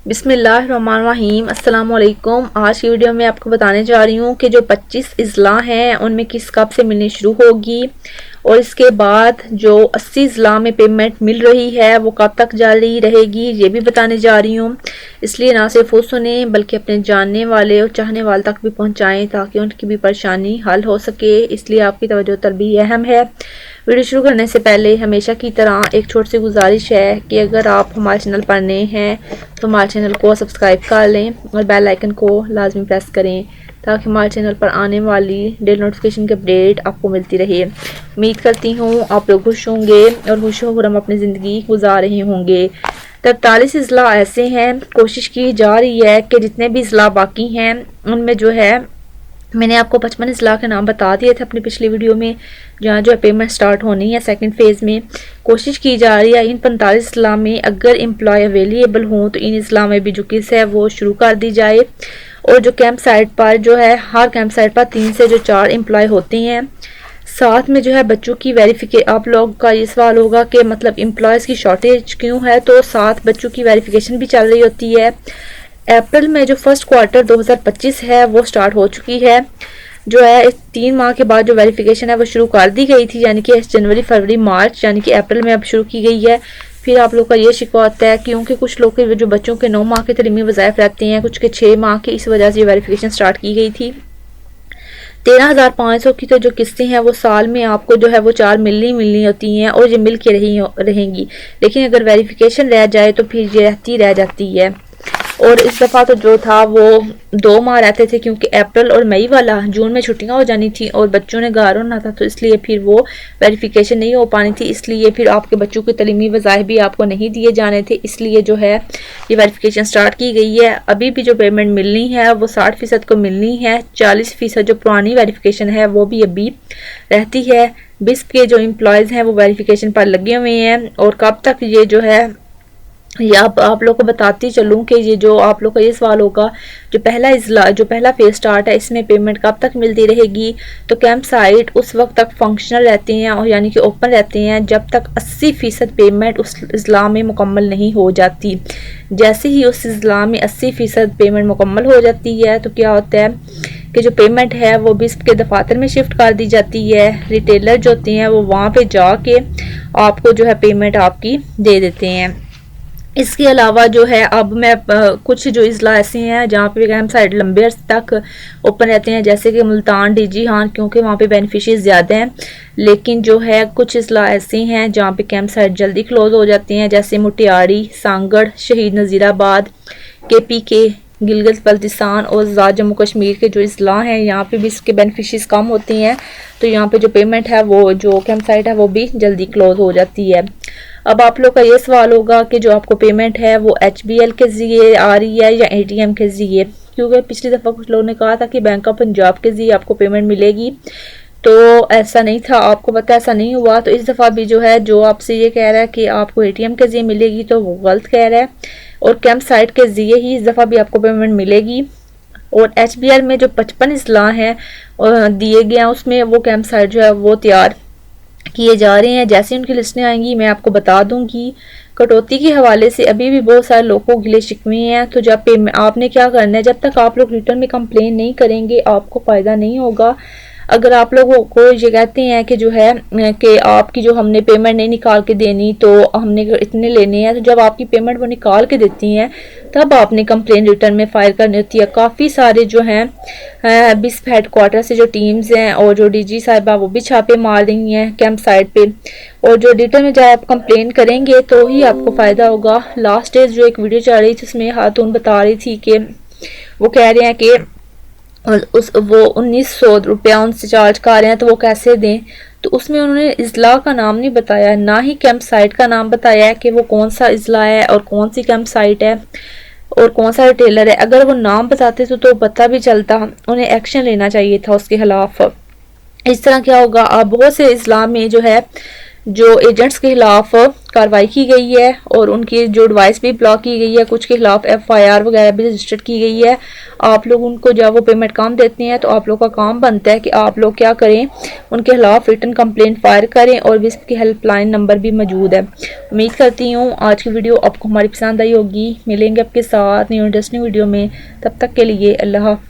बिस्मिल्लाहिर्रहमानिर्रहीम अस्सलाम वालेकुम। आज की वीडियो में आपको बताने जा रही हूँ कि जो 25 अज़ला हैं उनमें किस कब से मिलनी शुरू होगी और इसके बाद जो 80 अज़ला में पेमेंट मिल रही है वो कब तक जारी रहेगी, ये भी बताने जा रही हूँ। इसलिए ना सिर्फ वो सुने बल्कि अपने जानने वाले और चाहने वाले तक भी पहुँचाएँ ताकि उनकी भी परेशानी हल हो सके। इसलिए आपकी तवज्जो तलबी अहम है। वीडियो शुरू करने से पहले हमेशा की तरह एक छोटी सी गुजारिश है कि अगर आप हमारे चैनल पर नए हैं तो हमारे चैनल को सब्सक्राइब कर लें और बेल आइकन को लाजमी प्रेस करें ताकि हमारे चैनल पर आने वाली डेली नोटिफिकेशन की अपडेट आपको मिलती रहे। उम्मीद करती हूँ आप लोग खुश होंगे और खुश होकर हम अपनी ज़िंदगी गुजार रहे होंगे। 43 अज़ला ऐसे हैं, कोशिश की जा रही है कि जितने भी अज़ला बाकी हैं उनमें जो है, मैंने आपको 55 अज़ला के नाम बता दिए थे अपनी पिछली वीडियो में, जहाँ जो है पेमेंट स्टार्ट होनी है सेकंड फेज़ में। कोशिश की जा रही है इन 45 अज़ला में अगर एम्प्लॉय अवेलेबल हों तो इन अज़ला में भी जो किस है वो शुरू कर दी जाए। और जो कैंप साइट पर जो है, हर कैंप साइट पर 3 से 4 एम्प्लॉय होते हैं। साथ में जो है बच्चों की वेरिफिकेशन, आप लोग का ये सवाल होगा कि मतलब एम्प्लॉयज़ की शॉर्टेज क्यों है, तो साथ बच्चों की वेरिफिकेशन भी चल रही होती है। अप्रैल में जो फर्स्ट क्वार्टर 2025 है वो स्टार्ट हो चुकी है। जो है 3 माह के बाद जो वेरिफिकेशन है वो शुरू कर दी गई थी, यानी कि जनवरी फरवरी मार्च यानी कि अप्रैल में अब शुरू की गई है। फिर आप लोग का ये शिकवा आता है क्योंकि कुछ लोग के जो बच्चों के 9 माह के तलीमी वज़ाइफ रहते हैं, कुछ के 6 माह के, इस वजह से ये वेरिफिकेशन स्टार्ट की गई थी। 13,500 की तो जो किस्तें हैं वो साल में आपको जो है वो 4 मिलनी होती हैं और ये मिल के रहेंगी। लेकिन अगर वेरिफिकेशन रह जाए तो फिर ये रह जाती है। और इस दफ़ा तो जो था वो 2 माह रहते थे क्योंकि अप्रैल और मई वाला जून में छुट्टियां हो जानी थी और बच्चों ने घर होना था, तो इसलिए फिर वो वेरिफिकेशन नहीं हो पानी थी। इसलिए फिर आपके बच्चों के तलीमी वज़ाइफ भी आपको नहीं दिए जाने थे, इसलिए जो है ये वेरिफिकेशन स्टार्ट की गई है। अभी भी जो पेमेंट मिलनी है वो 60% को मिलनी है। 40% जो पुरानी वेरिफिकेशन है वो भी अभी रहती है। 20 के जो एम्प्लॉयज़ हैं वो वेरिफिकेशन पर लगे हुए हैं। और कब तक ये जो है, ये आप लोग को बताती चलूँ कि ये जो आप लोग का ये सवाल होगा, जो पहला फेज स्टार्ट है इसमें पेमेंट कब तक मिलती रहेगी, तो कैंप साइट उस वक्त तक फंक्शनल रहते हैं और यानी कि ओपन रहते हैं जब तक 80% पेमेंट उस अज़ला में मुकम्मल नहीं हो जाती। जैसे ही उस अज़ला में 80% पेमेंट मुकम्मल हो जाती है तो क्या होता है कि जो पेमेंट है वो बिस्प के दफातर में शिफ्ट कर दी जाती है। रिटेलर जो होते हैं वो वहाँ पे जाके आपको जो है पेमेंट आपकी दे देते हैं। इसके अलावा जो है अब मैं कुछ जो अज़ला ऐसे हैं जहाँ पे कैंप साइट लंबे अर्से तक ओपन रहते हैं, जैसे कि मुल्तान, डीजी हान, क्योंकि वहाँ पे बेनिफिशियरीज ज़्यादा हैं। लेकिन जो है कुछ अज़ला ऐसे हैं जहाँ पे कैंप साइट जल्दी क्लोज हो जाते हैं, जैसे मुटियारी, सांगड़, शहीद नज़ीराबाद, KPK, गिलगित बल्तिस्तान और आज़ाद जम्मू कश्मीर के जो अज़ला हैं यहाँ पे भी इसके बेनिफिशियरीज कम होते हैं, तो यहाँ पे जो पेमेंट है वो जो कैंप साइट है वो भी जल्दी क्लोज हो जाती है। अब आप लोग का ये सवाल होगा कि जो आपको पेमेंट है वो HBL के ज़रिए आ रही है या ATM के ज़रिए, क्योंकि पिछली दफ़ा कुछ लोगों ने कहा था कि बैंक ऑफ पंजाब के ज़रिए आपको पेमेंट मिलेगी, तो ऐसा नहीं था, आपको पता ऐसा नहीं हुआ। तो इस दफ़ा भी जो है जो आपसे ये कह रहा है कि आपको ATM के ज़रिए मिलेगी तो वो गलत कह रहा है, और कैंप साइट के ज़रिए ही इस दफ़ा भी आपको पेमेंट मिलेगी। और HBL में जो 55 अज़ला हैं दिए गए हैं उसमें वो कैंप साइट जो है वो तैयार किए जा रहे हैं। जैसे उनकी लिस्टें आएंगी मैं आपको बता दूंगी। कटौती के हवाले से अभी भी बहुत सारे लोगों को गिले शिकवे हैं, तो जब आपने क्या करना है, जब तक आप लोग रिटर्न में कंप्लेन नहीं करेंगे आपको फ़ायदा नहीं होगा। अगर आप लोगों को ये कहते हैं कि जो है कि आपकी जो हमने पेमेंट नहीं निकाल के देनी तो हमने इतने लेने हैं, तो जब आपकी पेमेंट वो निकाल के देती हैं तब आपने कंप्लेन रिटर्न में फाइल करनी होती है। काफ़ी सारे जो हैं बिस्प हेड क्वार्टर से जो टीम्स हैं और जो DG साहिबा वो भी छापे मार रही हैं कैंप साइट पे, और जो रिटर्न में जब आप कंप्लेन करेंगे तो ही आपको फ़ायदा होगा। लास्ट डेज जो एक वीडियो चल रही थी उसमें खातून बता रही थी कि वो कह रहे हैं कि वो 1900 रुपया उनसे चार्ज कर रहे हैं तो वो कैसे दें, तो उसमें उन्होंने अज़ला का नाम नहीं बताया, ना ही कैंप साइट का नाम बताया है कि वो कौन सा अज़ला है और कौन सी कैंप साइट है और कौन सा रिटेलर है। अगर वो नाम बताते तो पता भी चलता, उन्हें एक्शन लेना चाहिए था उसके खिलाफ। इस तरह क्या होगा, अब बहुत से अज़ला में जो है जो एजेंट्स के खिलाफ कार्रवाई की गई है और उनकी जो डिवाइस भी ब्लॉक की गई है, कुछ के खिलाफ FIR वगैरह भी रजिस्टर्ड की गई है। आप लोग उनको जब वो पेमेंट कम देते हैं तो आप लोग का काम बनता है कि आप लोग क्या करें, उनके खिलाफ रिटन कंप्लेंट फायर करें और भी इसकी हेल्पलाइन नंबर भी मौजूद है। उम्मीद करती हूँ आज की वीडियो आपको हमारी पसंद आई होगी। मिलेंगे आपके साथ न्यू इंटरेस्टिंग वीडियो में, तब तक के लिए अल्लाह हाफ़िज़।